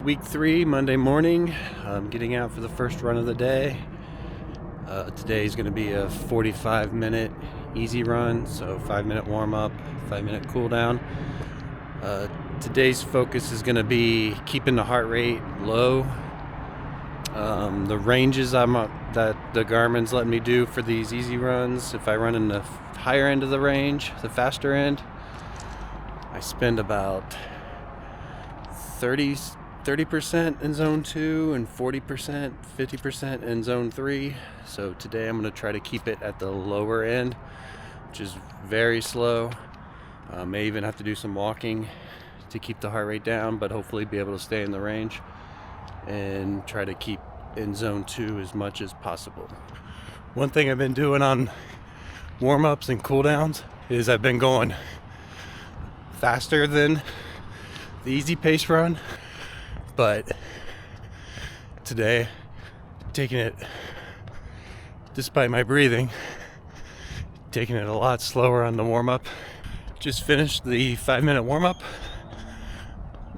Week 3, Monday morning. I'm getting out for the first run of the day. Today is going to be a 45-minute easy run, so 5-minute warm-up, 5-minute cool down. Today's focus is going to be keeping the heart rate low. The ranges that the Garmin's letting me do for these easy runs, if I run in the higher end of the range, the faster end, I spend about 30% in zone 2 and 40%, 50% in zone 3. So today I'm going to try to keep it at the lower end, which is very slow. May even have to do some walking to keep the heart rate down, but hopefully be able to stay in the range and try to keep in zone 2 as much as possible. One thing I've been doing on warm-ups and cool downs is I've been going faster than the easy pace run, but today taking it, despite my breathing, taking it a lot slower on the warm-up. Just finished the 5-minute warm-up.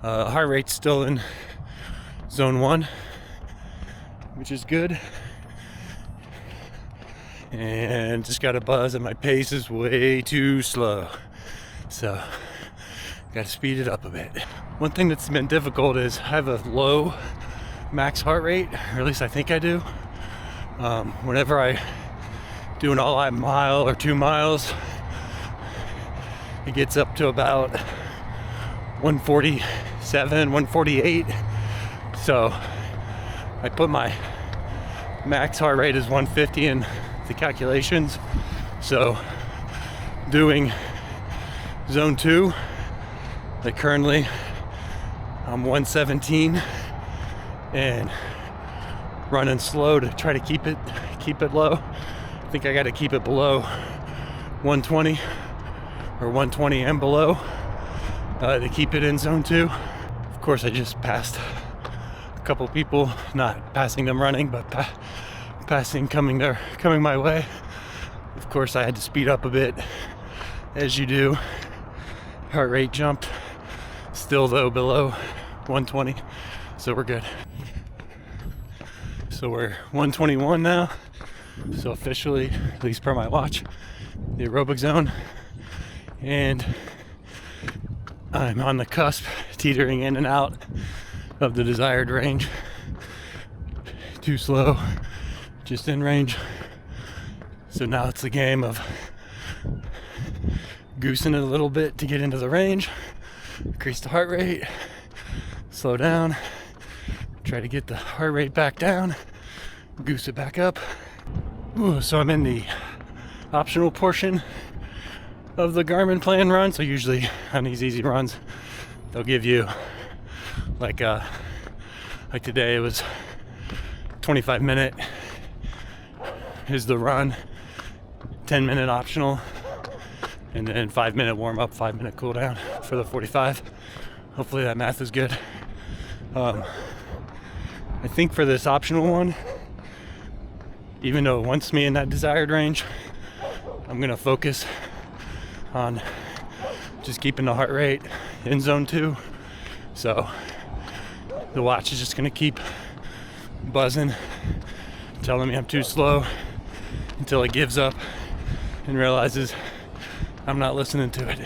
Heart rate's still in zone 1, which is good, and just got a buzz and my pace is way too slow, so got to speed it up a bit. One thing that's been difficult is I have a low max heart rate, or at least I think I do. Whenever I do an all-out mile or 2 miles, it gets up to about 147, 148. So I put my max heart rate as 150 in the calculations. So doing zone 2, like currently I'm 117 and running slow to try to keep it low. I think I got to keep it below 120 or 120 and below to keep it in zone 2. Of course, I just passed a couple people, not passing them running, but coming my way. Of course, I had to speed up a bit, as you do. Heart rate jumped, still though below 120, so we're good. So we're 121 now, so officially, at least per my watch, the aerobic zone, and I'm on the cusp, teetering in and out of the desired range. Too slow, just in range. So now it's the game of goosing it a little bit to get into the range, increase the heart rate, slow down, try to get the heart rate back down, goose it back up. Ooh, so I'm in the optional portion of the Garmin plan run. So usually on these easy runs, they'll give you like today it was 25-minute is the run, 10-minute optional, and then 5-minute warm-up, 5-minute cool down for the 45. Hopefully that math is good. I think for this optional one, even though it wants me in that desired range, I'm gonna focus on just keeping the heart rate in zone 2. So the watch is just gonna keep buzzing, telling me I'm too slow until it gives up and realizes I'm not listening to it.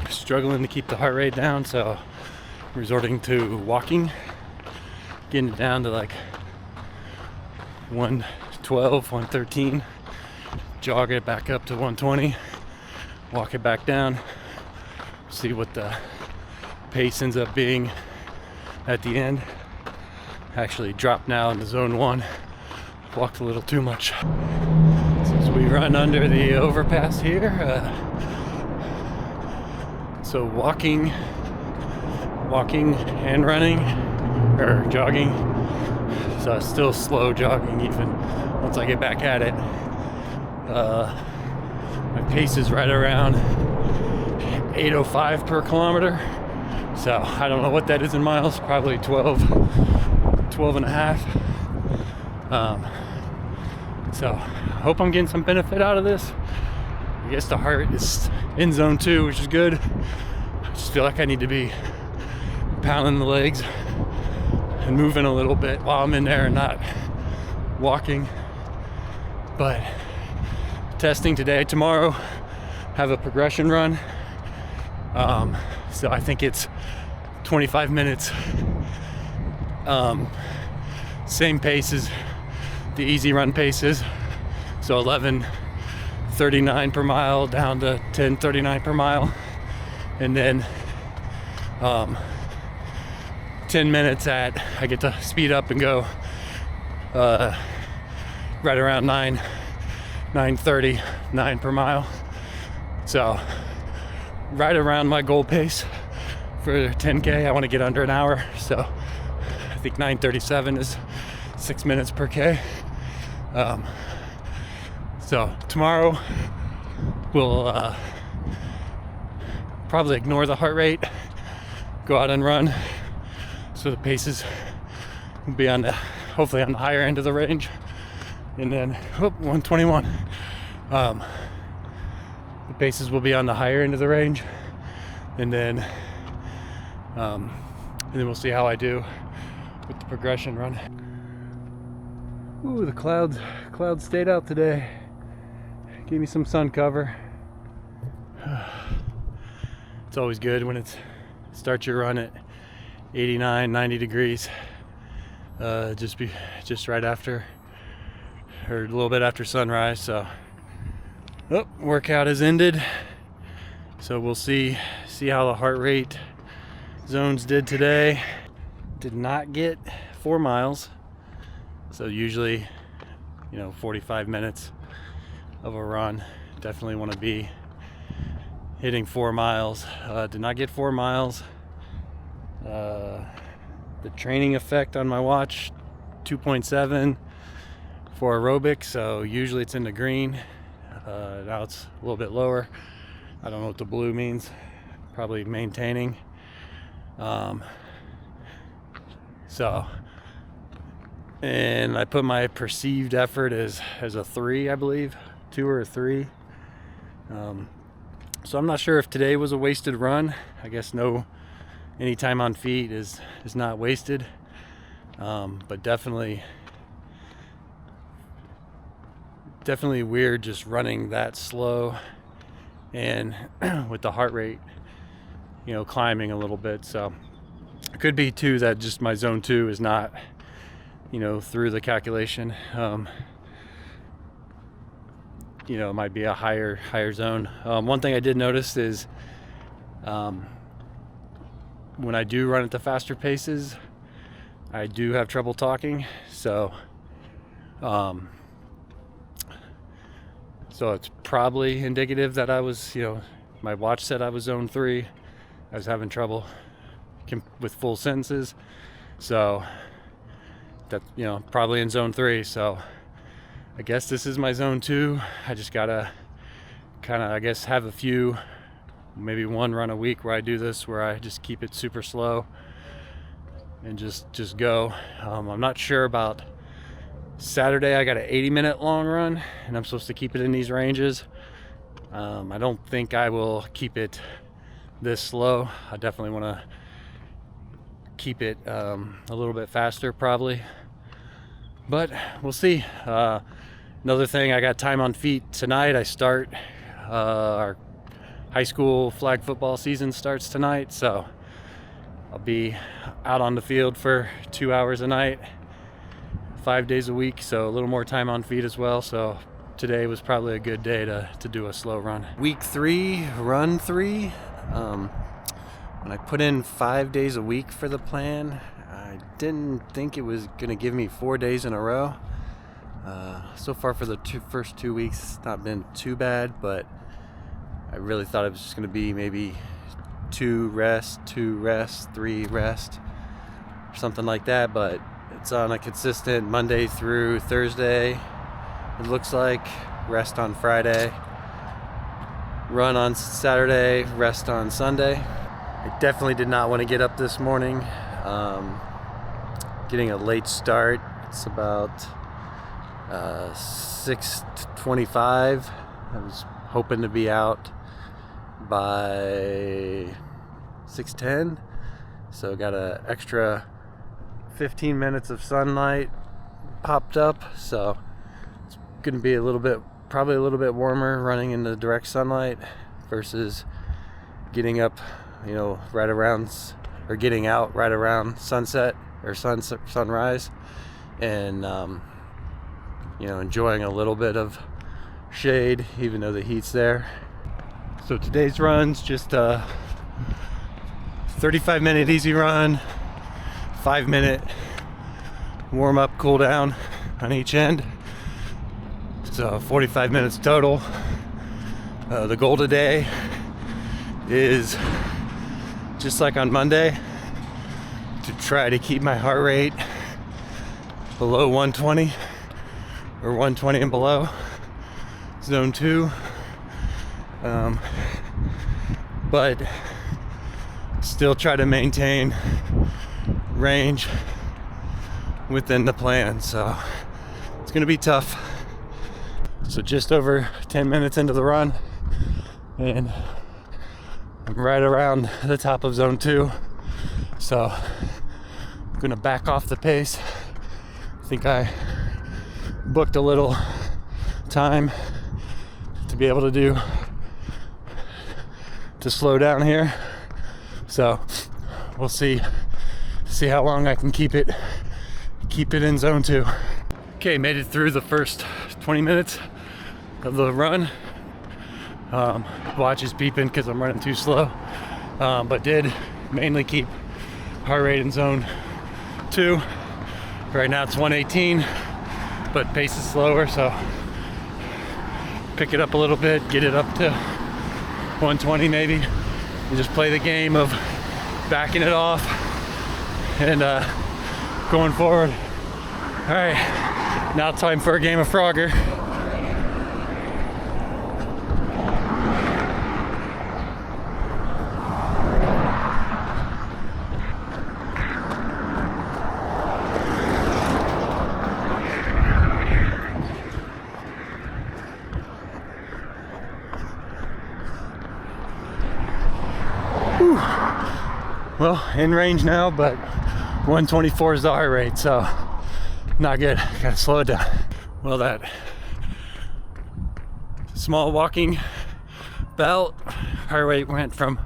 Struggling to keep the heart rate down, so resorting to walking, getting it down to like 112, 113, jog it back up to 120, walk it back down, see what the pace ends up being at the end. Actually dropped now into zone 1, walked a little too much. Since we run under the overpass here, so walking and running, or jogging, so still slow jogging even once I get back at it. My pace is right around 8:05 per kilometer, so I don't know what that is in miles, probably 12 and a half. So I hope I'm getting some benefit out of this. I guess the heart is in zone 2, which is good. I just feel like I need to be pounding the legs and moving a little bit while I'm in there and not walking. But testing today, tomorrow, have a progression run. So I think it's 25 minutes. Same pace as the easy run paces. So 11:39 per mile down to 10:39 per mile. And then 10 minutes I get to speed up and go right around 9:39 per mile. So right around my goal pace for 10K. I want to get under an hour, so I think 9:37 is 6 minutes per K. So tomorrow we'll probably ignore the heart rate, go out and run, so the paces will be hopefully on the higher end of the range. And then 121. The paces will be on the higher end of the range, and then we'll see how I do with the progression run. Ooh, the clouds stayed out today. Gave me some sun cover. It's always good when start your run at 89, 90 degrees. Just right after, or a little bit after sunrise. So workout has ended, so we'll see how the heart rate zones did today. Did not get 4 miles, so usually 45 minutes of a run. Definitely want to be hitting 4 miles. Did not get 4 miles. The training effect on my watch, 2.7 for aerobic, so usually it's in the green. Now it's a little bit lower. I don't know what the blue means. Probably maintaining. And I put my perceived effort as a 3, I believe, 2 or a 3. So I'm not sure if today was a wasted run. I guess any time on feet is not wasted, but definitely weird just running that slow and with the heart rate climbing a little bit. So it could be too that just my zone 2 is not through the calculation. It might be a higher zone. One thing I did notice is when I do run at the faster paces, I do have trouble talking. So it's probably indicative that I was, my watch said I was zone 3. I was having trouble with full sentences. So that, probably in zone 3. So I guess this is my zone 2. I just gotta have a few, maybe one run a week where I do this, where I just keep it super slow and just go. I'm not sure about Saturday. I got an 80-minute long run, and I'm supposed to keep it in these ranges. I don't think I will keep it this slow. I definitely want to keep it a little bit faster, probably. But we'll see. Another thing, I got time on feet tonight. I start our high school flag football season starts tonight, so I'll be out on the field for 2 hours a night, 5 days a week, so a little more time on feet as well. So today was probably a good day to do a slow run. Week 3, run 3. When I put in 5 days a week for the plan, I didn't think it was going to give me 4 days in a row. So far for the first 2 weeks, it's not been too bad, but I really thought it was just going to be maybe 2 rest, 3 rest, or something like that. But it's on a consistent Monday through Thursday, it looks like. Rest on Friday, run on Saturday, rest on Sunday. I definitely did not want to get up this morning. Getting a late start. It's about 6:25. I was hoping to be out by 6:10, so got an extra 15 minutes of sunlight popped up, so it's gonna be probably a little bit warmer running in the direct sunlight versus getting up, right around, or getting out right around sunset or sunrise, and enjoying a little bit of shade even though the heat's there. So today's run's just a 35-minute easy run, 5-minute warm up, cool down on each end. So 45 minutes total. The goal today is, just like on Monday, to try to keep my heart rate below 120 or 120 and below, zone 2. But still try to maintain range within the plan, so it's gonna be tough. So just over 10 minutes into the run, and I'm right around the top of zone 2, so I'm gonna back off the pace. I think I booked a little time to be able to slow down here, so we'll see how long I can keep it in zone 2. Okay, made it through the first 20 minutes of the run. Watch is beeping because I'm running too slow, but did mainly keep heart rate in zone 2. Right now it's 118, but pace is slower, so pick it up a little bit, get it up to 120 maybe, and just play the game of backing it off and going forward. All right, now time for a game of Frogger. Well, in range now, but 124 is the heart rate, so not good. Gotta slow it down. Well, that small walking belt, heart rate went from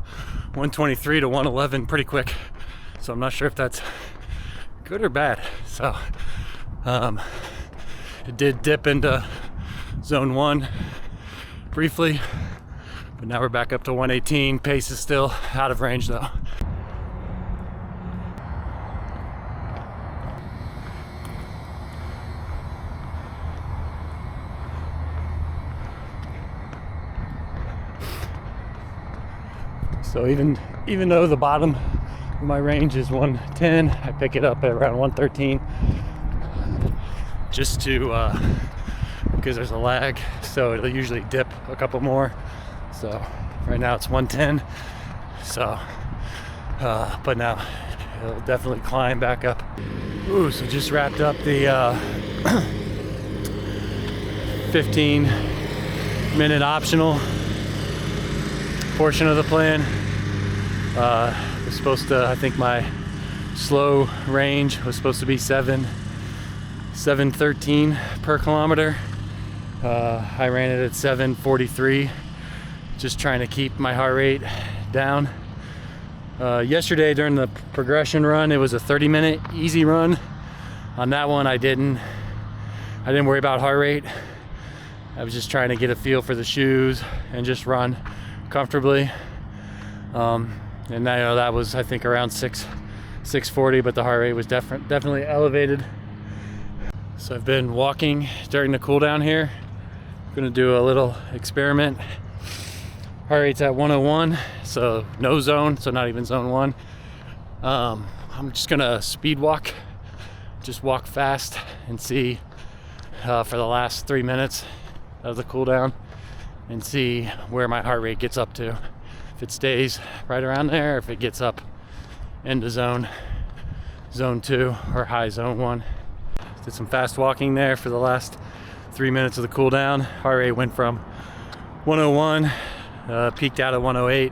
123 to 111 pretty quick, so I'm not sure if that's good or bad. So it did dip into zone 1 briefly, but now we're back up to 118. Pace is still out of range though. So even though the bottom of my range is 110, I pick it up at around 113, just to because there's a lag, so it'll usually dip a couple more. So right now it's 110. So but now it'll definitely climb back up. Ooh, so just wrapped up the 15-minute optional portion of the plan. Was supposed to, I think my slow range was supposed to be 713 per kilometer. I ran it at 743, just trying to keep my heart rate down. Yesterday during the progression run, it was a 30-minute easy run. On that one, I didn't worry about heart rate. I was just trying to get a feel for the shoes and just run comfortably. And that was, I think, around 640, but the heart rate was definitely elevated. So I've been walking during the cool down here. I'm gonna do a little experiment. Heart rate's at 101, so no zone, so not even zone 1. I'm just gonna speed walk, just walk fast and see for the last 3 minutes of the cool down and see where my heart rate gets up to. If it stays right around there, if it gets up into zone 2 or high zone 1. I Did some fast walking there for the last 3 minutes of the cool down. Heart rate went from 101, peaked out at 108.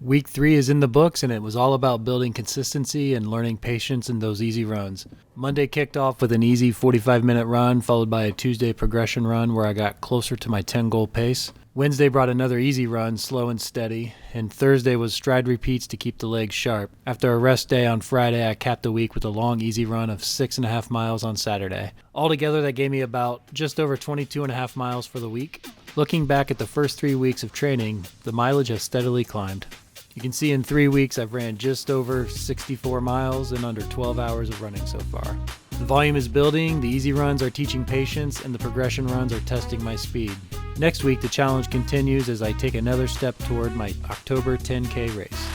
Week 3 is in the books, and it was all about building consistency and learning patience in those easy runs. Monday kicked off with an easy 45-minute run, followed by a Tuesday progression run where I got closer to my 10-goal pace. Wednesday brought another easy run, slow and steady, and Thursday was stride repeats to keep the legs sharp. After a rest day on Friday, I capped the week with a long, easy run of 6.5 miles on Saturday. Altogether, that gave me about just over 22.5 miles for the week. Looking back at the first 3 weeks of training, the mileage has steadily climbed. You can see in 3 weeks I've ran just over 64 miles in under 12 hours of running so far. The volume is building, the easy runs are teaching patience, and the progression runs are testing my speed. Next week the challenge continues as I take another step toward my October 10K race.